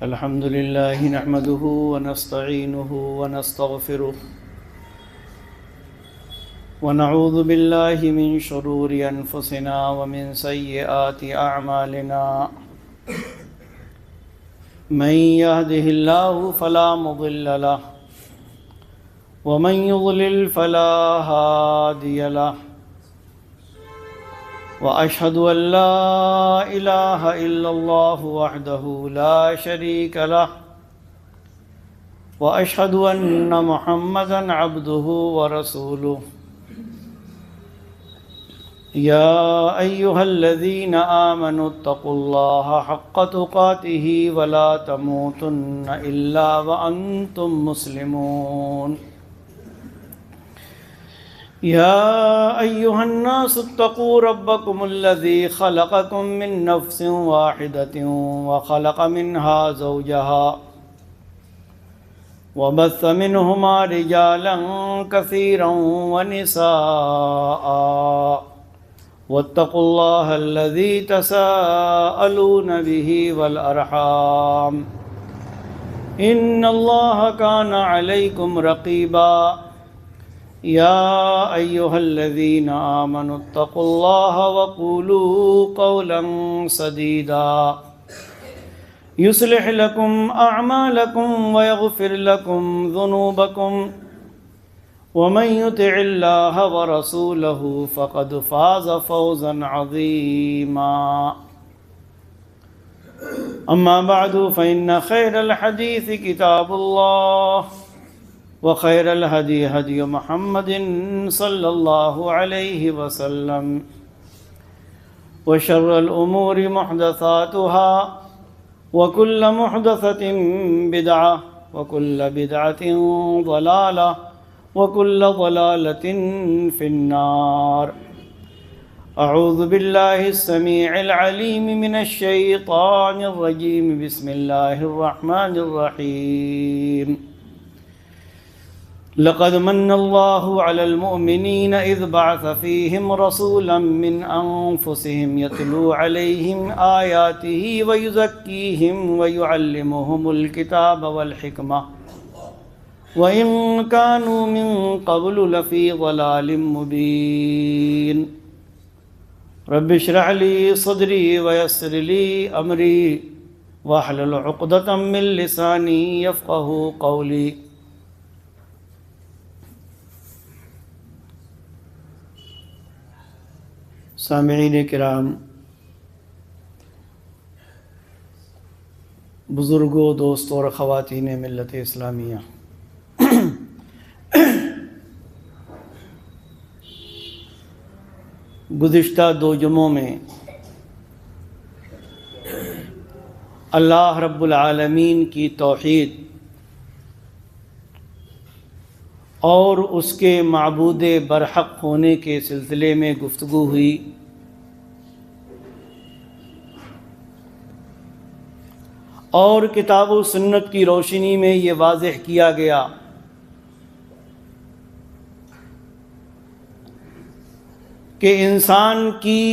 الحمد لله نحمده ونستعينه ونستغفره ونعوذ بالله من شرور أنفسنا ومن سيئات أعمالنا من يهده الله فلا مضل له ومن يضلل فلا هادي له وأشهد أن لا إله إلا الله وحده لا شريك له وأشهد أن محمدًا عبده ورسوله يا أيها الذين آمنوا اتقوا الله حق تقاته ولا تموتن إلا وأنتم مسلمون يا أيها الناس اتقوا ربكم الذي خلقكم من نفس واحدة وخلق منها زوجها وبث منهما رجالا كثيرا ونساء واتقوا الله الذي تساءلون به والأرحام إن الله كان عليكم رقيبا يا أيها الذين آمنوا اتقوا الله وقولوا قولا سديدا يصلح لكم أعمالكم ويغفر لكم ذنوبكم ومن يطع الله ورسوله فقد فاز فوزا عظيما أما بعد فإن خير الحديث كتاب الله وخير الهدي هدي محمد صلى الله عليه وسلم وشر الأمور محدثاتها وكل محدثة بدعة وكل بدعة ضلالة وكل ضلالة في النار أعوذ بالله السميع العليم من الشيطان الرجيم بسم الله الرحمن الرحيم لقد من الله على المؤمنين إذ بعث فيهم رسولا من أنفسهم يتلو عليهم آياته ويزكيهم ويعلمهم الكتاب والحكمة وإن كانوا من قبل لفي ضلال مبين رب اشرح لي صدري ويسر لي أمري واحلل عقدة من لساني يفقه قولي سامعین کرام، بزرگوں، دوستوں اور خواتین ملت اسلامیہ، گزشتہ 2 جمعوں میں اللہ رب العالمین کی توحید اور اس کے معبود برحق ہونے کے سلسلے میں گفتگو ہوئی۔ اور کتاب و سنت کی روشنی میں یہ واضح کیا گیا کہ انسان کی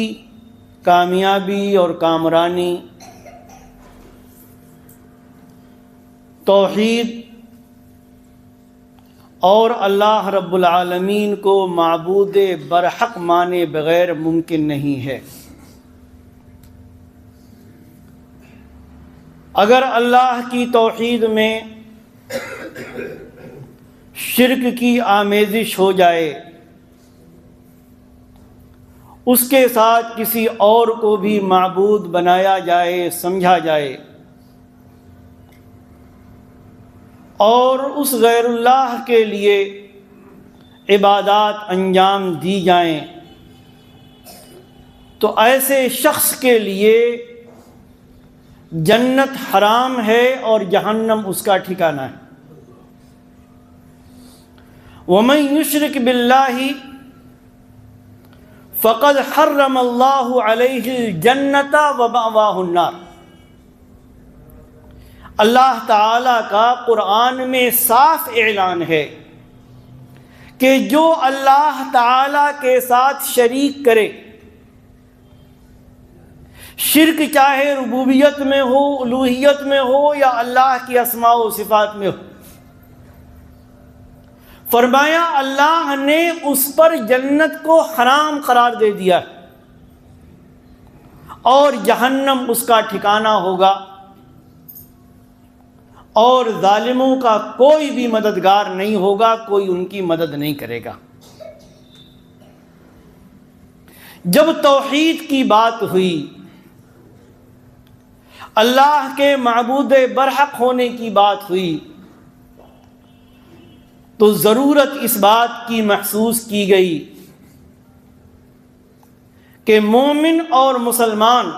کامیابی اور کامرانی توحید اور اللہ رب العالمین کو معبود برحق مانے بغیر ممکن نہیں ہے۔ اگر اللہ کی توحید میں شرک کی آمیزش ہو جائے، اس کے ساتھ کسی اور کو بھی معبود بنایا جائے، سمجھا جائے، اور اس غیر اللہ کے لیے عبادات انجام دی جائیں، تو ایسے شخص کے لیے جنت حرام ہے اور جہنم اس کا ٹھکانہ ہے۔ وَمَن يُشْرِكْ بِاللَّهِ فَقَدْ حَرَّمَ اللَّهُ عَلَيْهِ الْجَنَّةَ وَمَأْوَاهُ النَّارُ۔ اللہ تعالیٰ کا قرآن میں صاف اعلان ہے کہ جو اللہ تعالیٰ کے ساتھ شریک کرے، شرک چاہے ربوبیت میں ہو، الوہیت میں ہو یا اللہ کی اسماء و صفات میں ہو۔ فرمایا اللہ نے اس پر جنت کو حرام قرار دے دیا اور جہنم اس کا ٹھکانہ ہوگا، اور ظالموں کا کوئی بھی مددگار نہیں ہوگا، کوئی ان کی مدد نہیں کرے گا۔ جب توحید کی بات ہوئی، اللہ کے معبود برحق ہونے کی بات ہوئی، تو ضرورت اس بات کی محسوس کی گئی کہ مومن اور مسلمان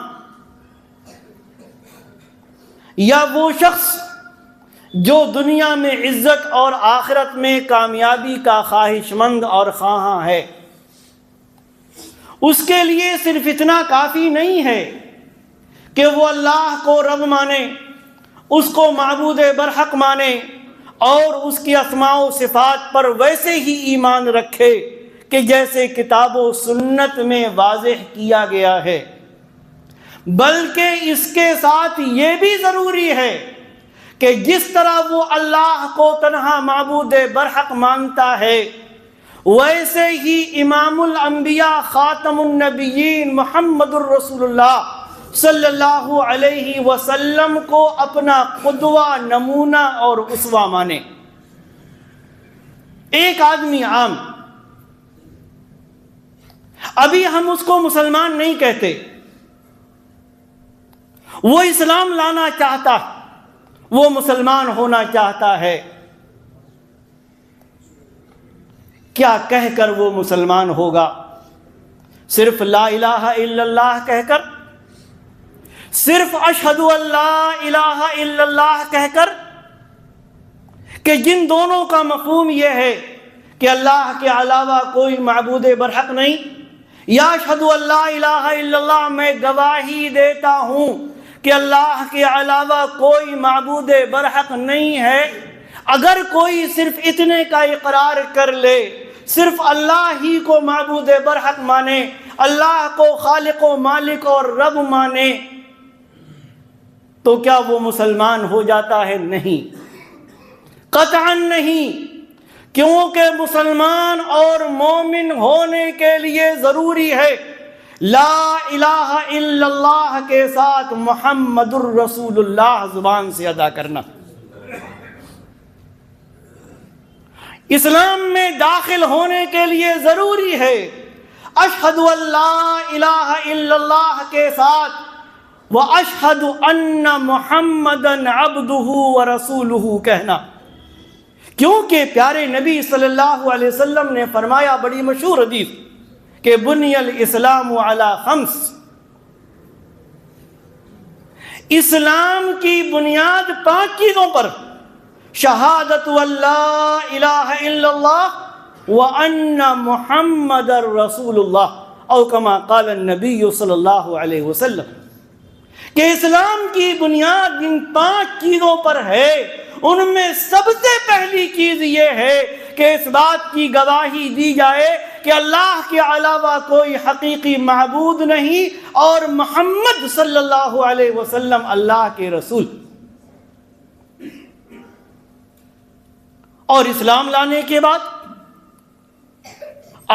یا وہ شخص جو دنیا میں عزت اور آخرت میں کامیابی کا خواہش مند اور خواہاں ہے، اس کے لیے صرف اتنا کافی نہیں ہے کہ وہ اللہ کو رب مانے، اس کو معبود برحق مانے اور اس کی اسماء و صفات پر ویسے ہی ایمان رکھے کہ جیسے کتاب و سنت میں واضح کیا گیا ہے، بلکہ اس کے ساتھ یہ بھی ضروری ہے کہ جس طرح وہ اللہ کو تنہا معبود برحق مانتا ہے، ویسے ہی امام الانبیاء خاتم النبیین محمد الرسول اللہ صلی اللہ علیہ وسلم کو اپنا قدوہ، نمونہ اور اسوہ مانے۔ ایک آدمی عام، ابھی ہم اس کو مسلمان نہیں کہتے، وہ اسلام لانا چاہتا، وہ مسلمان ہونا چاہتا ہے، کیا کہہ کر وہ مسلمان ہوگا؟ صرف لا الہ الا اللہ کہہ کر؟ صرف اشہد ان لا الہ الا اللہ کہہ کر؟ کہ جن دونوں کا مفہوم یہ ہے کہ اللہ کے علاوہ کوئی معبود برحق نہیں، یا اشہد ان لا الہ الا اللہ میں گواہی دیتا ہوں کہ اللہ کے علاوہ کوئی معبود برحق نہیں ہے۔ اگر کوئی صرف اتنے کا اقرار کر لے، صرف اللہ ہی کو معبود برحق مانے، اللہ کو خالق و مالک اور رب مانے، تو کیا وہ مسلمان ہو جاتا ہے؟ نہیں، قطعاً نہیں، کیونکہ مسلمان اور مومن ہونے کے لیے ضروری ہے لا الہ الا اللہ کے ساتھ محمد الرسول اللہ زبان سے ادا کرنا۔ اسلام میں داخل ہونے کے لیے ضروری ہے اشہد ان لا الہ الا اللہ کے ساتھ واشہد ان محمدً عبدہ ورسولہ کہنا، کیونکہ پیارے نبی صلی اللہ علیہ وسلم نے فرمایا، بڑی مشہور حدیث، کہ بنی الاسلام علی خمس، اسلام کی بنیاد 5 چیزوں پر، شہادت ان لا الہ الا اللہ وان محمد رسول اللہ، او کما قال النبی صلی اللہ علیہ وسلم، کہ اسلام کی بنیاد جن 5 چیزوں پر ہے، ان میں سب سے پہلی چیز یہ ہے کہ اس بات کی گواہی دی جائے کہ اللہ کے علاوہ کوئی حقیقی معبود نہیں اور محمد صلی اللہ علیہ وسلم اللہ کے رسول۔ اور اسلام لانے کے بعد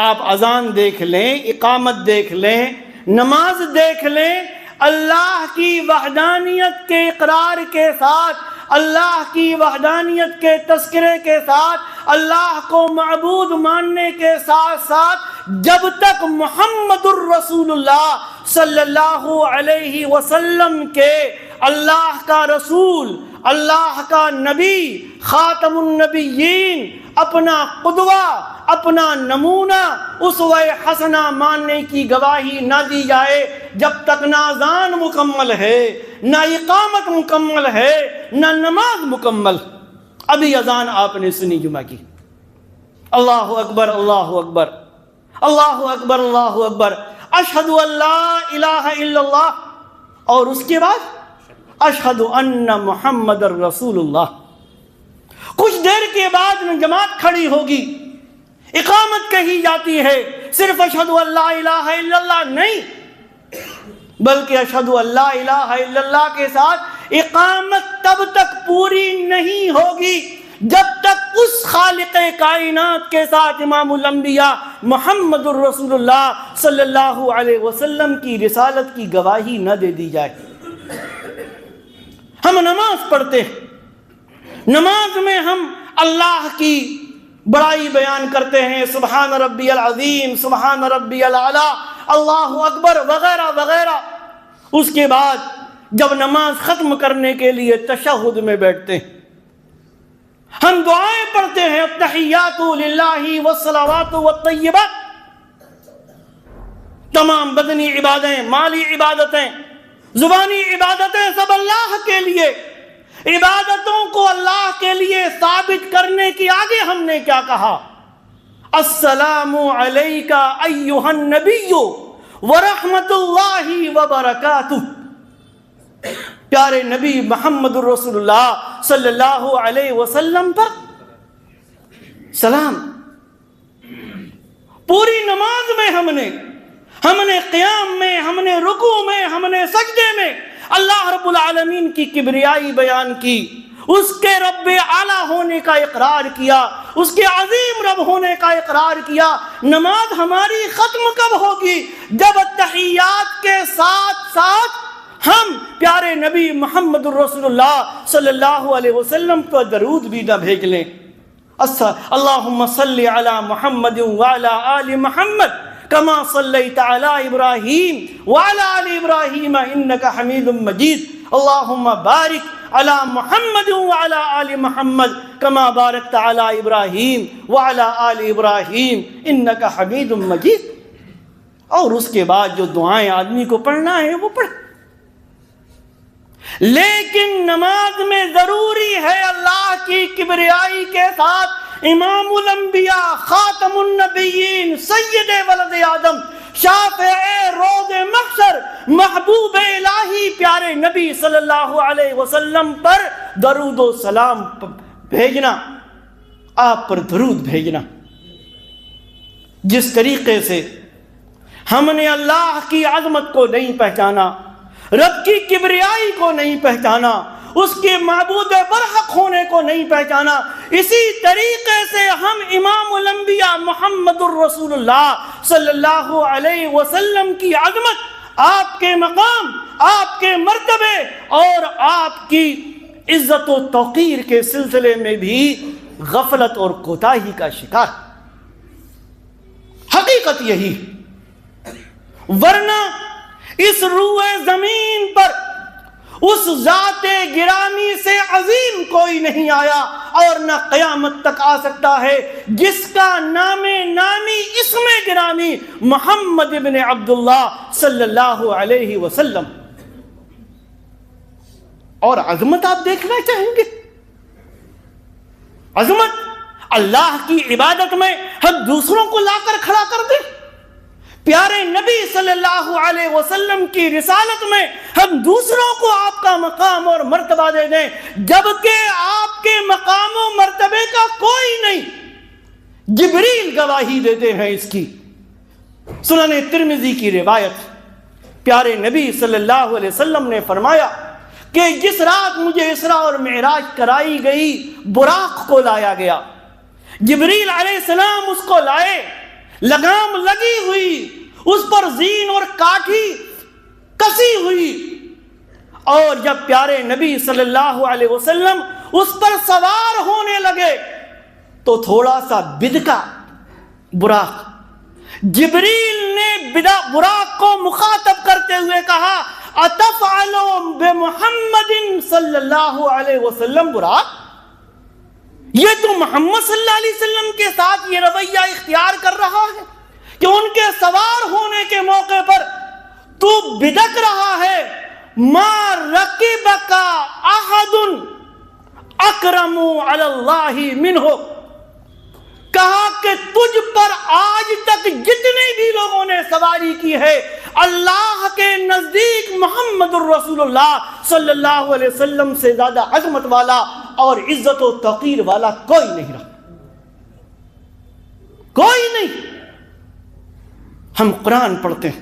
آپ اذان دیکھ لیں، اقامت دیکھ لیں، نماز دیکھ لیں، اللہ کی وحدانیت کے اقرار کے ساتھ، اللہ کی وحدانیت کے تذکرے کے ساتھ، اللہ کو معبود ماننے کے ساتھ ساتھ، جب تک محمد الرسول اللہ صلی اللہ علیہ وسلم کے اللہ کا رسول، اللہ کا نبی، خاتم النبیین، اپنا قدوہ، اپنا نمونہ، اسوہ حسنہ ماننے کی گواہی نہ دی جائے، جب تک نہ اذان مکمل ہے، نہ اقامت مکمل ہے، نہ نماز مکمل۔ ابھی اذان آپ نے سنی جمعہ کی، اللہ اکبر اللہ اکبر اللہ اکبر اللہ اکبر، اشہد ان لا الہ الا اللہ، اور اس کے بعد اشہد ان محمد رسول اللہ۔ کچھ دیر کے بعد جماعت کھڑی ہوگی، اقامت کہی جاتی ہے، صرف اشہد ان لا الہ الا اللہ نہیں، بلکہ اشہد ان لا الہ الا اللہ کے ساتھ اقامت تب تک پوری نہیں ہوگی جب تک اس خالق کائنات کے ساتھ امام الانبیاء محمد الرسول اللہ صلی اللہ علیہ وسلم کی رسالت کی گواہی نہ دے دی جائے۔ ہم نماز پڑھتے ہیں، نماز میں ہم اللہ کی بڑائی بیان کرتے ہیں، سبحان ربی العظیم، سبحان ربی الاعلی، اللہ اکبر وغیرہ وغیرہ۔ اس کے بعد جب نماز ختم کرنے کے لیے تشہد میں بیٹھتے ہیں، ہم دعائیں پڑھتے ہیں، التحیات للہ والصلوات والطیبات، تمام بدنی عبادتیں، مالی عبادتیں، زبانی عبادتیں سب اللہ کے لیے۔ عبادتوں کو اللہ کے لیے ثابت کرنے کی آگے ہم نے کیا کہا؟ السلام علیک ایھا النبی ورحمۃ اللہ وبرکاتہ۔ پیارے نبی محمد الرسول اللہ صلی اللہ علیہ وسلم پر سلام۔ پوری نماز میں ہم نے قیام میں، ہم نے رکوع میں، ہم نے سجدے میں اللہ رب العالمین کی کبریائی بیان کی، اس کے رب اعلیٰ ہونے کا اقرار کیا، اس کے عظیم رب ہونے کا اقرار کیا۔ نماز ہماری ختم کب ہوگی؟ جب تحیات کے ساتھ ساتھ ہم پیارے نبی محمد الرسول اللہ صلی اللہ علیہ وسلم پر درود بھی نہ بھیج لیں۔ اللہم صلی علی محمد وعلی آل محمد کما صلیت علی ابراہیم وعلی آل ابراہیم انک حمید مجید۔ اللہم بارک علی محمد وعلی آل محمد کما بارکت علی ابراہیم وعلی آل ابراہیم انک حمید مجید۔ اور اس کے بعد جو دعائیں آدمی کو پڑھنا ہے وہ پڑھ، لیکن نماز میں ضروری ہے اللہ کی کبریائی کے ساتھ امام الانبیاء، خاتم النبیین، سید ولد آدم، شافع روز محشر، محبوب الہی پیارے نبی صلی اللہ علیہ وسلم پر درود و سلام بھیجنا، آپ پر درود بھیجنا۔ جس طریقے سے ہم نے اللہ کی عظمت کو نہیں پہچانا، رب کی کبریائی کو نہیں پہچانا، اس کے معبود برحق ہونے کو نہیں پہچانا، اسی طریقے سے ہم امام الانبیاء محمد الرسول اللہ صلی اللہ علیہ وسلم کی عظمت، آپ کے مقام، آپ کے مرتبے اور آپ کی عزت و توقیر کے سلسلے میں بھی غفلت اور کوتاہی کا شکار۔ حقیقت یہی، ورنہ اس روئے زمین پر اس ذات گرامی سے عظیم کوئی نہیں آیا اور نہ قیامت تک آ سکتا ہے جس کا نام نامی اسم گرامی محمد ابن عبداللہ صلی اللہ علیہ وسلم۔ اور عظمت آپ دیکھنا چاہیں گے؟ عظمت اللہ کی عبادت میں ہم دوسروں کو لا کر کھڑا کر دیں، پیارے نبی صلی اللہ علیہ وسلم کی رسالت میں ہم دوسروں کو آپ کا مقام اور مرتبہ دے دیں، جبکہ آپ کے مقام و مرتبے کا کوئی نہیں۔ جبریل گواہی دیتے ہیں اس کی۔ سنن ترمذی کی روایت، پیارے نبی صلی اللہ علیہ وسلم نے فرمایا کہ جس رات مجھے اسراء اور معراج کرائی گئی، براق کو لایا گیا، جبریل علیہ السلام اس کو لائے، لگام لگی ہوئی، اس پر زین اور کاٹھی کسی ہوئی، اور جب پیارے نبی صلی اللہ علیہ وسلم اس پر سوار ہونے لگے تو تھوڑا سا بدکا براق۔ جبریل نے براق کو مخاطب کرتے ہوئے کہا، اتفعل بمحمد صلی اللہ علیہ وسلم براق؟ یہ تو محمد صلی اللہ علیہ وسلم کے ساتھ یہ رویہ اختیار کر رہا ہے کہ ان کے سوار ہونے کے موقع پر تو بدک رہا ہے۔ ما رکبک احد اکرم علی اللہ منہ، کہا کہ تجھ پر آج تک جتنے بھی لوگوں نے سواری کی ہے، اللہ کے نزدیک محمد الرسول اللہ صلی اللہ علیہ وسلم سے زیادہ عظمت والا اور عزت و توقیر والا کوئی نہیں رہا، کوئی نہیں۔ ہم قرآن پڑھتے ہیں،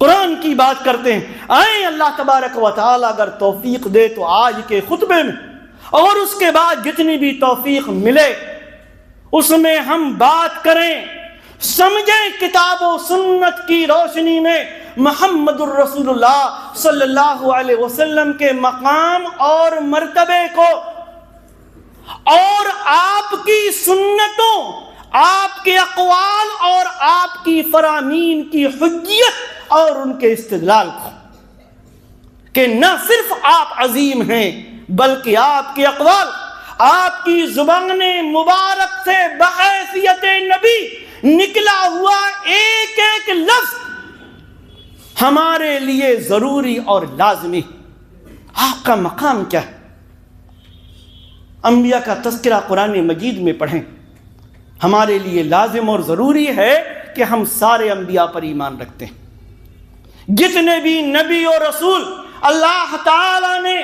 قرآن کی بات کرتے ہیں. آئیں اللہ تبارک و تعالیٰ اگر توفیق دے تو آج کے خطبے میں اور اس کے بعد جتنی بھی توفیق ملے اس میں ہم بات کریں، سمجھیں کتاب و سنت کی روشنی میں محمد الرسول اللہ صلی اللہ علیہ وسلم کے مقام اور مرتبے کو، اور آپ کی سنتوں، آپ کے اقوال اور آپ کی فرامین کی حجیت اور ان کے استدلال کو، کہ نہ صرف آپ عظیم ہیں بلکہ آپ کے اقوال، آپ کی زبان مبارک سے بحیثیت نبی نکلا ہوا ایک ایک لفظ ہمارے لیے ضروری اور لازمی. آپ کا مقام کیا ہے؟ انبیاء کا تذکرہ قرآن مجید میں پڑھیں. ہمارے لیے لازم اور ضروری ہے کہ ہم سارے انبیاء پر ایمان رکھتے ہیں. جتنے بھی نبی اور رسول اللہ تعالی نے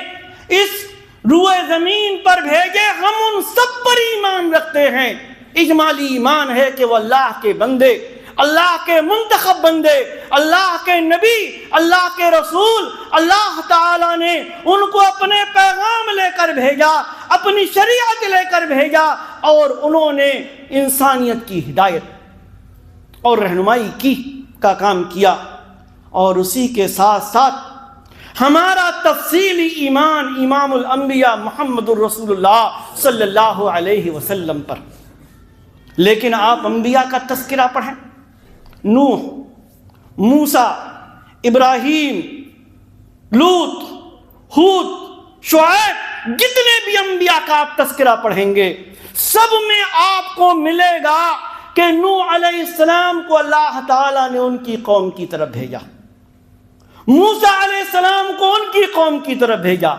اس روئے زمین پر بھیجے ہم ان سب پر ایمان رکھتے ہیں. اجمالی ایمان ہے کہ وہ اللہ کے بندے، اللہ کے منتخب بندے، اللہ کے نبی، اللہ کے رسول، اللہ تعالیٰ نے ان کو اپنے پیغام لے کر بھیجا، اپنی شریعت لے کر بھیجا، اور انہوں نے انسانیت کی ہدایت اور رہنمائی کا کام کیا. اور اسی کے ساتھ ساتھ ہمارا تفصیلی ایمان امام الانبیاء محمد الرسول اللہ صلی اللہ علیہ وسلم پر. لیکن آپ انبیاء کا تذکرہ پڑھیں، نوح، موسیٰ، ابراہیم، لوط، ہود، شعیب، جتنے بھی انبیاء کا آپ تذکرہ پڑھیں گے سب میں آپ کو ملے گا کہ نوح علیہ السلام کو اللہ تعالیٰ نے ان کی قوم کی طرف بھیجا، موسیٰ علیہ السلام کو ان کی قوم کی طرف بھیجا،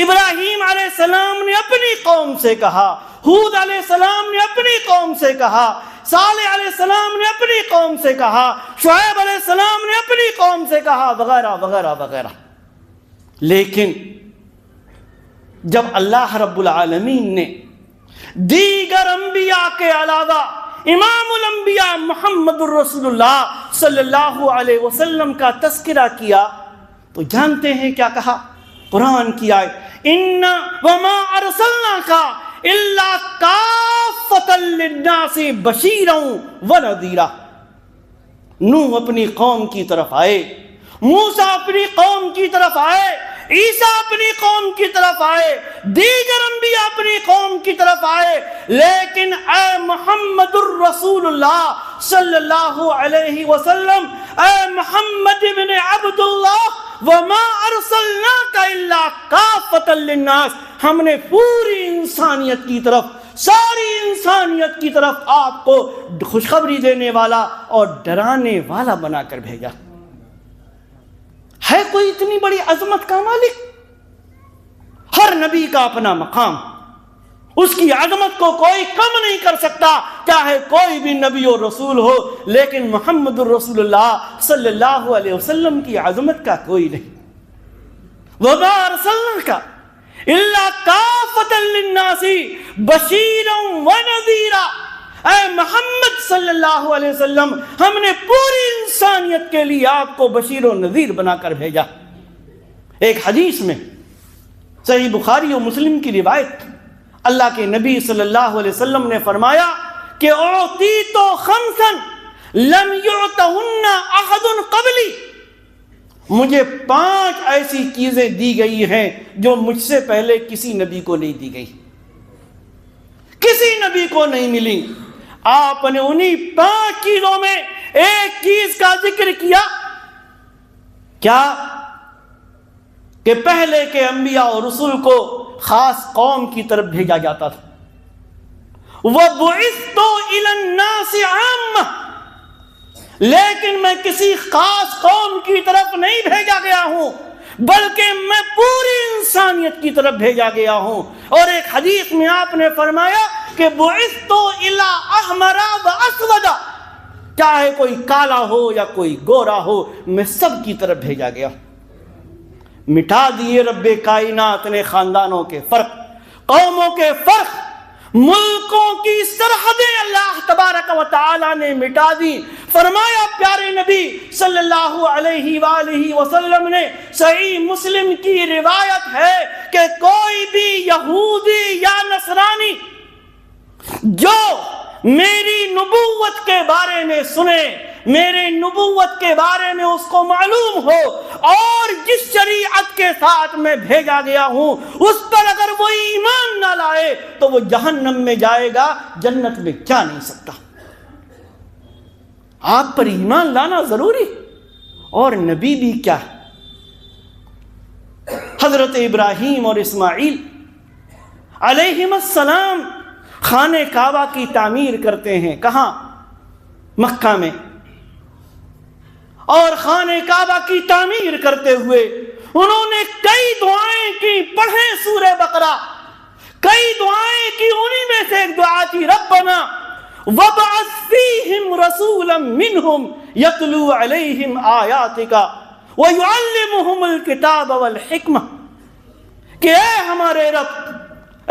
ابراہیم علیہ السلام نے اپنی قوم سے کہا، ہود علیہ السلام نے اپنی قوم سے کہا، صالح علیہ السلام نے اپنی قوم سے کہا، شعیب علیہ السلام نے اپنی قوم سے کہا، وغیرہ وغیرہ وغیرہ. لیکن جب اللہ رب العالمین نے دیگر انبیاء کے علاوہ امام الانبیاء محمد الرسول اللہ صلی اللہ علیہ وسلم کا تذکرہ کیا تو جانتے ہیں کیا کہا؟ قرآن کی آیت اِنَّا وَمَا أَرْسَلْنَاكَ إِلَّا كَافَّةً لِلنَّاسِ بَشِيرًا وَنَذِيرًا. نوح اپنی قوم کی طرف آئے، موسیٰ اپنی قوم کی طرف آئے، عیسیٰ اپنی قوم کی طرف آئے، دیگر انبیاء اپنی قوم کی طرف آئے، لیکن اے محمد الرسول اللہ صلی اللہ علیہ وسلم، اے محمد ابن عبداللہ، وَمَا أَرْسَلْنَاكَ إِلَّا كَافَّةً لِلنَّاسِ، ہم نے پوری انسانیت کی طرف، ساری انسانیت کی طرف آپ کو خوشخبری دینے والا اور ڈرانے والا بنا کر بھیجا. ہے کوئی اتنی بڑی عظمت کا مالک؟ ہر نبی کا اپنا مقام، اس کی عظمت کو کوئی کم نہیں کر سکتا، چاہے کوئی بھی نبی اور رسول ہو، لیکن محمد الرسول اللہ صلی اللہ علیہ وسلم کی عظمت کا کوئی نہیں. وَمَا أَرْسَلْنَاكَ إِلَّا كَافَّةً لِلنَّاسِ بَشِيرًا وَنَذِيرًا. اے محمد صلی اللہ علیہ وسلم، ہم نے پوری انسانیت کے لیے آپ کو بشیر و نذیر بنا کر بھیجا. ایک حدیث میں صحیح بخاری و مسلم کی روایت، اللہ کے نبی صلی اللہ علیہ وسلم نے فرمایا کہ اعطیت خمسا لم یعطہن احد قبلی، مجھے 5 ایسی چیزیں دی گئی ہیں جو مجھ سے پہلے کسی نبی کو نہیں دی گئی، کسی نبی کو نہیں ملی. آپ نے انہی 5 چیزوں میں ایک چیز کا ذکر کیا، کیا کہ پہلے کے انبیاء اور رسول کو خاص قوم کی طرف بھیجا جاتا تھا. وَبُعِثْتُ إِلَى النَّاسِ عَامَّةً، لیکن میں کسی خاص قوم کی طرف نہیں بھیجا گیا ہوں بلکہ میں پوری انسانیت کی طرف بھیجا گیا ہوں. اور ایک حدیث میں آپ نے فرمایا کہ بُعِثْتُ إِلَى أَحْمَرَ وَأَسْوَدَ، چاہے کوئی کالا ہو یا کوئی گورا ہو، میں سب کی طرف بھیجا گیا. مٹا دیے رب کائنات نے خاندانوں کے فرق، قوموں کے فرق، ملکوں کی سرحدیں اللہ تبارک و تعالی نے مٹا دی. فرمایا پیارے نبی صلی اللہ علیہ وآلہ وسلم نے، صحیح مسلم کی روایت ہے کہ کوئی بھی یہودی یا نصرانی جو میری نبوت کے بارے میں سنے، میرے نبوت کے بارے میں اس کو معلوم ہو، اور جس شریعت کے ساتھ میں بھیجا گیا ہوں اس پر اگر وہ ایمان نہ لائے تو وہ جہنم میں جائے گا، جنت میں جا نہیں سکتا۔ آپ پر ایمان لانا ضروری، اور نبی بھی کیا ہے؟ حضرت ابراہیم اور اسماعیل علیہم السلام خانہ کعبہ کی تعمیر کرتے ہیں، کہاں؟ مکہ میں۔ اور خانہ کعبہ کی تعمیر کرتے ہوئے انہوں نے کئی دعائیں کی، پڑھیں سورہ بقرہ، کئی دعائیں کی، انہی میں سے ایک دعا تھی ربنا وَابْعَثْ فِيهِمْ رَسُولًا مِّنْهُمْ يَتْلُو عَلَيْهِمْ آيَاتِكَ وَيُعَلِّمُهُمُ الْكِتَابَ وَالْحِكْمَةَ کہ اے ہمارے رب،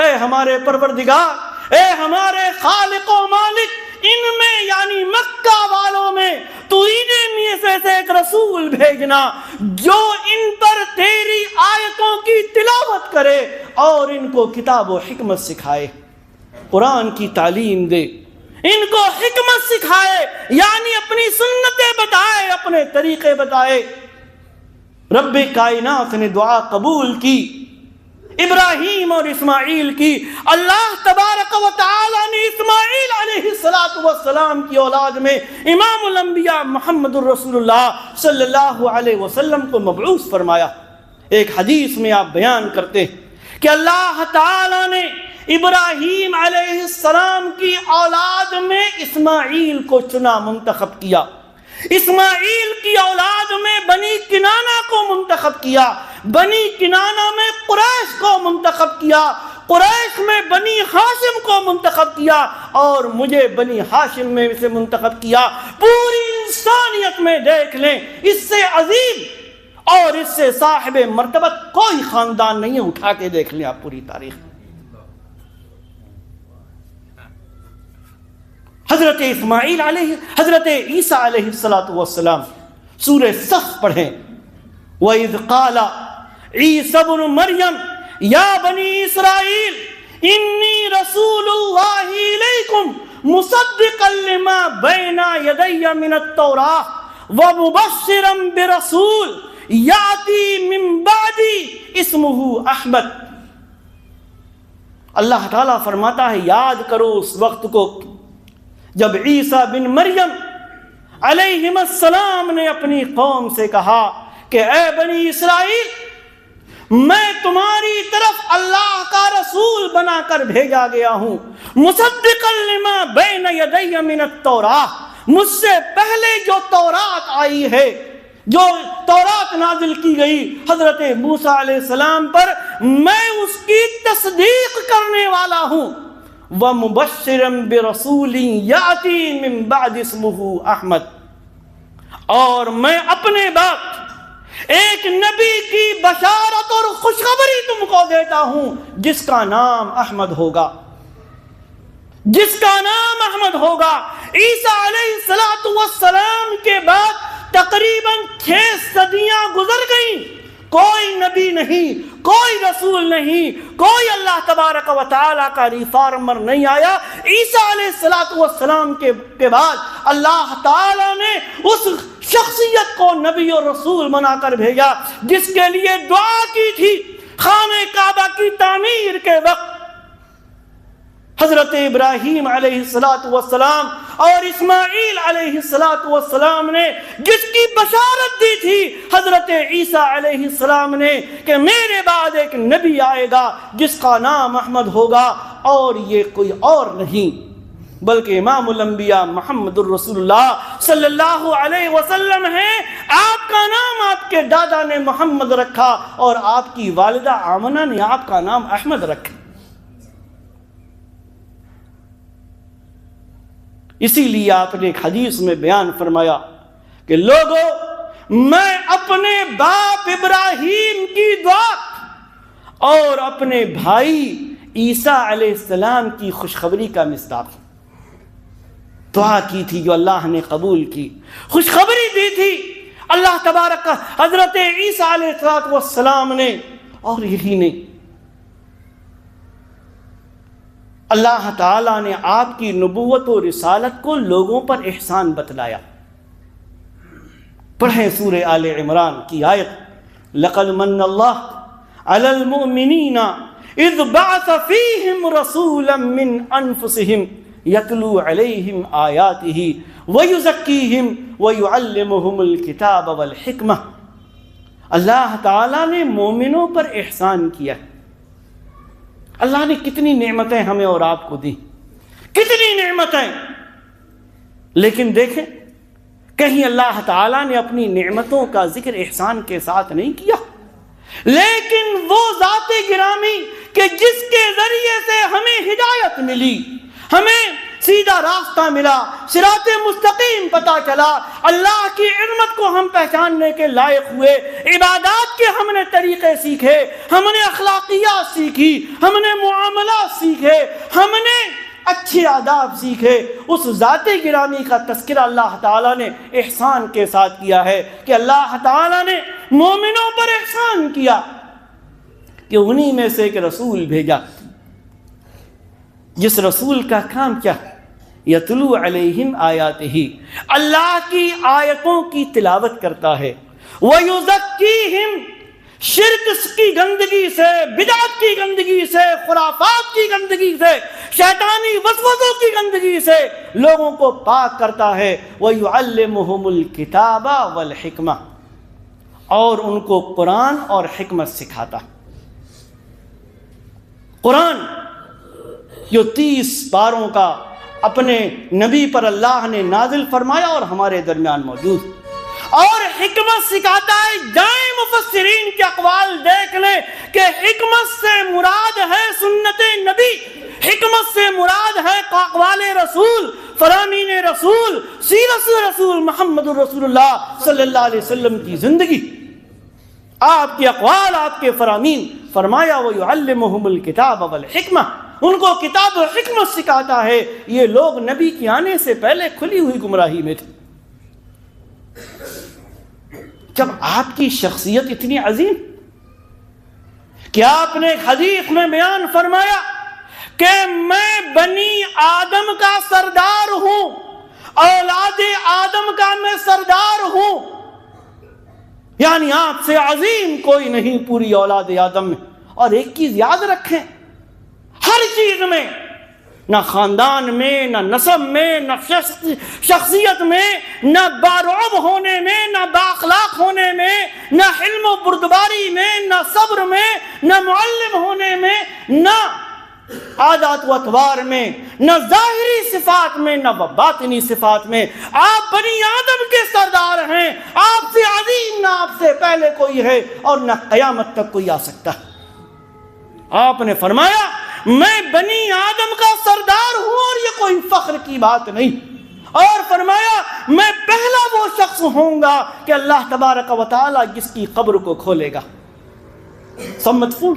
اے ہمارے پروردگار، اے ہمارے خالق و مالک، ان میں یعنی مکہ والوں میں تو انہیں میں سے ایک رسول بھیجنا جو ان پر تیری آیتوں کی تلاوت کرے اور ان کو کتاب و حکمت سکھائے، قرآن کی تعلیم دے، ان کو حکمت سکھائے، یعنی اپنی سنتیں بتائے، اپنے طریقے بتائے۔ رب کائنات نے دعا قبول کی، ابراہیم اور اسماعیل کی۔ اللہ تبارک و تعالی نے اسماعیل علیہ السلام کی اولاد میں امام الانبیاء محمد الرسول اللہ صلی اللہ علیہ وسلم کو مبعوث فرمایا۔ ایک حدیث میں آپ بیان کرتے ہیں کہ اللہ تعالی نے ابراہیم علیہ السلام کی اولاد میں اسماعیل کو چنا، منتخب کیا۔ اسماعیل کی اولاد میں بنی کنانہ کو منتخب کیا، بنی کنانہ میں قریش کو منتخب کیا، قریش میں بنی ہاشم کو منتخب کیا، اور مجھے بنی ہاشم میں سے منتخب کیا۔ پوری انسانیت میں دیکھ لیں، اس سے عظیم اور اس سے صاحب مرتبت کوئی خاندان نہیں ہے، اٹھا کے دیکھ لیں آپ پوری تاریخ۔ حضرت اسماعیل حضرت عیسیٰ علیہ السلام، سورہ صف پڑھیں، وَإِذْ قَالَ عِيسَى ابْنُ مَرْيَمَ يَا بَنِي إِسْرَائِيلَ إِنِّي رَسُولُ اللَّهِ إِلَيْكُمْ مُصَدِّقًا لِمَا بَيْنَ يَدَيَّ مِنَ التَّوْرَاةِ وَمُبَشِّرًا بِرَسُولٍ يَأْتِي مِن بَعْدِي اسْمُهُ احمد۔ اللہ تعالیٰ فرماتا ہے یاد کرو اس وقت کو جب عیسیٰ بن مریم علیہ السلام نے اپنی قوم سے کہا کہ اے بنی اسرائیل، میں تمہاری طرف اللہ کا رسول بنا کر بھیجا گیا ہوں، مصدقا لما بین یدی من التوراۃ، مجھ سے پہلے جو تورات آئی ہے، جو تورات نازل کی گئی حضرت موسیٰ علیہ السلام پر، میں اس کی تصدیق کرنے والا ہوں، وَمُبَشِّرًا بِرَسُولٍ يَأْتِي مِن بَعْدِ اسْمُهُ احمد، اور میں اپنے بعد ایک نبی کی بشارت اور خوشخبری تم کو دیتا ہوں جس کا نام احمد ہوگا، جس کا نام احمد ہوگا۔ عیسیٰ علیہ السلام کے بعد تقریباً 6 صدیاں گزر گئیں، کوئی نبی نہیں، کوئی رسول نہیں، کوئی اللہ تبارک و تعالیٰ کا ریفارمر نہیں آیا۔ عیسیٰ علیہ السلام کے بعد اللہ تعالیٰ نے اس شخصیت کو نبی اور رسول بنا کر بھیجا جس کے لیے دعا کی تھی خانہ کعبہ کی تعمیر کے وقت۔ حضرت ابراہیم علیہ السلام اور اسماعیل علیہ السلام نے جس کی بشارت دی تھی حضرت عیسیٰ علیہ السلام نے کہ میرے بعد ایک نبی آئے گا جس کا نام احمد ہوگا، اور یہ کوئی اور نہیں بلکہ امام الانبیاء محمد الرسول اللہ صلی اللہ علیہ وسلم ہے۔ آپ کا نام آپ کے دادا نے محمد رکھا اور آپ کی والدہ آمنہ نے آپ کا نام احمد رکھا۔ اسی لیے آپ نے ایک حدیث میں بیان فرمایا کہ لوگوں، میں اپنے باپ ابراہیم کی دعا اور اپنے بھائی عیسیٰ علیہ السلام کی خوشخبری کا مصداق ہوں۔ دعا کی تھی جو اللہ نے قبول کی، خوشخبری دی تھی اللہ تبارک کا حضرت عیسیٰ علیہ السلام نے، اور یہی نہیں، اللہ تعالیٰ نے آپ کی نبوت و رسالت کو لوگوں پر احسان بتلایا۔ پڑھیں سورہ آل عمران کی آیت، لَقَدْ مَنَّ اللَّهُ عَلَى الْمُؤْمِنِينَ إِذْ بَعَثَ فِيهِمْ رَسُولًا مِّنْ أَنفُسِهِمْ يَتْلُو عَلَيْهِمْ آيَاتِهِ وَيُزَكِّيهِمْ وَيُعَلِّمُهُمُ الْكِتَابَ وَالْحِكْمَةَ۔ اللہ تعالیٰ نے مومنوں پر احسان کیا۔ اللہ نے کتنی نعمتیں ہمیں اور آپ کو دی، کتنی نعمتیں، لیکن دیکھیں کہیں اللہ تعالیٰ نے اپنی نعمتوں کا ذکر احسان کے ساتھ نہیں کیا، لیکن وہ ذات گرامی کہ جس کے ذریعے سے ہمیں ہدایت ملی، ہمیں سیدھا راستہ ملا، صراط مستقیم پتہ چلا، اللہ کی علمت کو ہم پہچاننے کے لائق ہوئے، عبادات کے ہم نے طریقے سیکھے، ہم نے اخلاقیات سیکھی، ہم نے معاملات سیکھے، ہم نے اچھے آداب سیکھے، اس ذات گرامی کا تذکرہ اللہ تعالیٰ نے احسان کے ساتھ کیا ہے کہ اللہ تعالیٰ نے مومنوں پر احسان کیا کہ انہی میں سے ایک رسول بھیجا، جس رسول کا کام کیا، یتلو علیہم آیاتہ، اللہ کی آیتوں کی تلاوت کرتا ہے، ویزکیہم، شرک کی گندگی سے، بدعت کی گندگی سے، خرافات کی گندگی سے، شیطانی وسوسوں کی گندگی سے لوگوں کو پاک کرتا ہے، وَيُعَلِّمُهُمُ الْكِتَابَ وَالْحِكْمَةَ، اور ان کو قرآن اور حکمت سکھاتا۔ قرآن جو 30 پاروں کا اپنے نبی پر اللہ نے نازل فرمایا اور ہمارے درمیان موجود، اور حکمت سکھاتا ہے۔ جائیں مفسرین کے اقوال دیکھ لیں کہ حکمت سے مراد ہے سنت نبی، حکمت سے مراد ہے اقوال رسول، فرامین رسول، سیرت رسول محمد رسول اللہ صلی اللہ علیہ وسلم کی زندگی، آپ کے اقوال، آپ کے فرامین۔ فرمایا وَيُعَلِّمُهُمُ الْكِتَابَ وَالْحِكْمَةَ، ان کو کتاب و حکمت سکھاتا ہے۔ یہ لوگ نبی کے آنے سے پہلے کھلی ہوئی گمراہی میں تھے۔ جب آپ کی شخصیت اتنی عظیم کہ آپ نے ایک حدیث میں بیان فرمایا کہ میں بنی آدم کا سردار ہوں، اولاد آدم کا میں سردار ہوں، یعنی آپ سے عظیم کوئی نہیں پوری اولاد آدم میں۔ اور ایک چیز یاد رکھیں، ہر چیز میں، نہ خاندان میں، نہ نسب میں، نہ شخصیت میں، نہ بارعب ہونے میں، نہ بااخلاق ہونے میں، نہ حلم و بردباری میں، نہ صبر میں، نہ معلم ہونے میں، نہ عادات و اطوار میں، نہ ظاہری صفات میں، نہ باطنی صفات میں، آپ بنی آدم کے سردار ہیں۔ آپ سے عظیم نہ آپ سے پہلے کوئی ہے اور نہ قیامت تک کوئی آ سکتا۔ آپ نے فرمایا میں بنی آدم کا سردار ہوں، اور یہ کوئی فخر کی بات نہیں، اور فرمایا میں پہلا وہ شخص ہوں گا کہ اللہ تبارک و تعالی جس کی قبر کو کھولے گا۔ سب مدفون،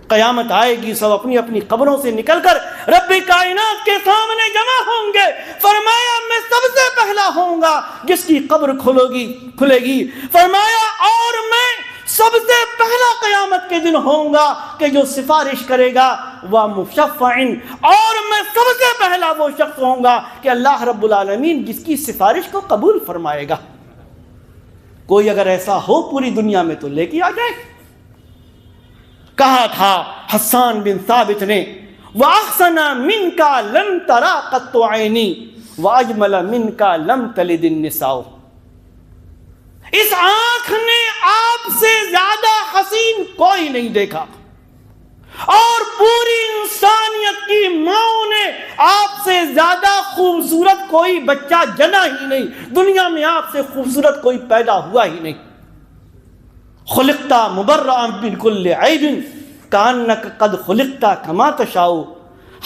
قیامت آئے گی، سب اپنی اپنی قبروں سے نکل کر رب کائنات کے سامنے جمع ہوں گے۔ فرمایا میں سب سے پہلا ہوں گا جس کی قبر کھلے گی۔ فرمایا اور میں سب سے پہلا قیامت کے دن ہوں گا کہ جو سفارش کرے گا وہ مشفعن، اور میں سب سے پہلا وہ شخص ہوں گا کہ اللہ رب العالمین جس کی سفارش کو قبول فرمائے گا۔ کوئی اگر ایسا ہو پوری دنیا میں تو لے کے آ جائے۔ کہا تھا حسان بن ثابت نے، وَأَحْسَنَ مِنْكَ لَمْ تَرَا قَطُّ عَيْنِي وَأَجْمَلَ مِنْكَ لَمْ تَلِدِ النِّسَاءُ، اس آنکھ نے آپ سے زیادہ حسین کوئی نہیں دیکھا، اور پوری انسانیت کی ماں نے آپ سے زیادہ خوبصورت کوئی بچہ جنا ہی نہیں، دنیا میں آپ سے خوبصورت کوئی پیدا ہوا ہی نہیں۔ خلقت مبرأ من کل عیب کانک قد خلقت کما تشاء،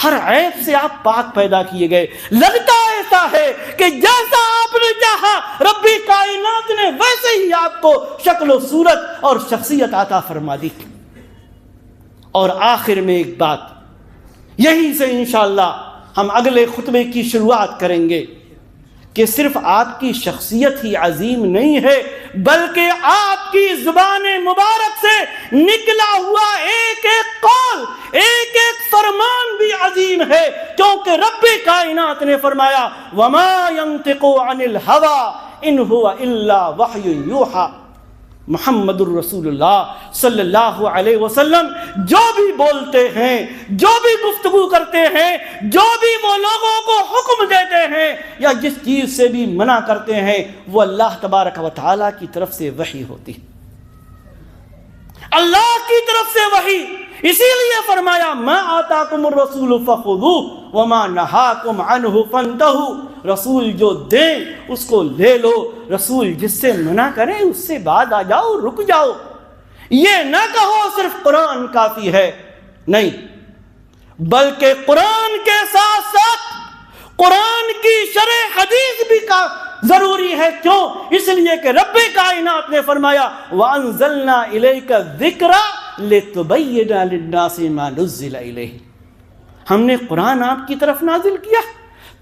ہر عیب سے آپ پاک پیدا کیے گئے، لگتا ایسا ہے کہ جیسا آپ نے چاہا ربی کائنات نے ویسے ہی آپ کو شکل و صورت اور شخصیت عطا فرما دی۔ اور آخر میں ایک بات، یہیں سے انشاءاللہ ہم اگلے خطبے کی شروعات کریں گے کہ صرف آپ کی شخصیت ہی عظیم نہیں ہے بلکہ آپ کی زبان مبارک سے نکلا ہوا ایک ایک قول، ایک ایک فرمان بھی عظیم ہے، کیونکہ رب کائنات نے فرمایا وما ينطق عن الهوى ان هو الا وحی یوحى۔ محمد الرسول اللہ صلی اللہ علیہ وسلم جو بھی بولتے ہیں، جو بھی گفتگو کرتے ہیں، جو بھی وہ لوگوں کو حکم دیتے ہیں یا جس چیز سے بھی منع کرتے ہیں، وہ اللہ تبارک و تعالیٰ کی طرف سے وحی ہوتی ہے، اللہ کی طرف سے وحی۔ اسی لیے فرمایا ما آتاکم الرسول فخذوہ وما نہاکم عنہ فانتہوا، رسول جو دیں اس کو لے لو، رسول جس سے منع کریں اس سے بعد آ جاؤ، رک جاؤ۔ یہ نہ کہو صرف قرآن کافی ہے، نہیں، بلکہ قرآن کے ساتھ ساتھ قرآن کی شرح حدیث بھی ضروری ہے۔ کیوں؟ اس لیے کہ رب کائنات نے فرمایا وَأَنزَلْنَا إِلَيْكَ الذِّكْرَ لِتُبَيِّنَ لِلنَّاسِ مَا نُزِّلَ إِلَيْهِمْ، ہم نے قرآن آپ کی طرف نازل کیا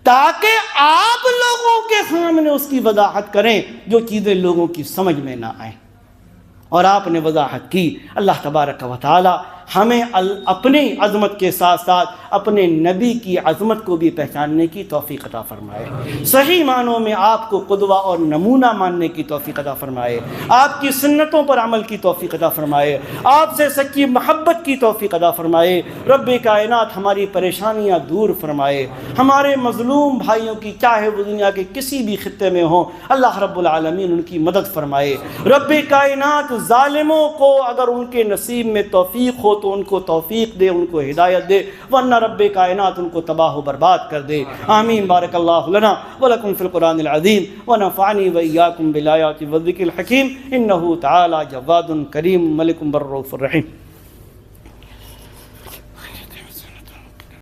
تاکہ آپ لوگوں کے سامنے اس کی وضاحت کریں جو چیزیں لوگوں کی سمجھ میں نہ آئیں، اور آپ نے وضاحت کی۔ اللہ تبارک و تعالی ہمیں اپنی عظمت کے ساتھ ساتھ اپنے نبی کی عظمت کو بھی پہچاننے کی توفیق عطا فرمائے، صحیح معنوں میں آپ کو قدوہ اور نمونہ ماننے کی توفیق عطا فرمائے، آپ کی سنتوں پر عمل کی توفیق عطا فرمائے، آپ سے سچی محبت کی توفیق عطا فرمائے۔ رب کائنات ہماری پریشانیاں دور فرمائے، ہمارے مظلوم بھائیوں کی چاہے وہ دنیا کے کسی بھی خطے میں ہوں، اللہ رب العالمین ان کی مدد فرمائے۔ رب کائنات ظالموں کو اگر ان کے نصیب میں توفیق ہو تو ان کو توفیق دے، ان کو ہدایت دے، ورنہ رب کائنات ان کو تباہ و برباد کر دے۔ آمین۔ بارک اللہ لنا ولکم فی القرآن العظیم ونفعنی وإیاکم بالآیات والذکر الحکیم، انہ تعالی جواد کریم ملک بر رؤوف الرحیم۔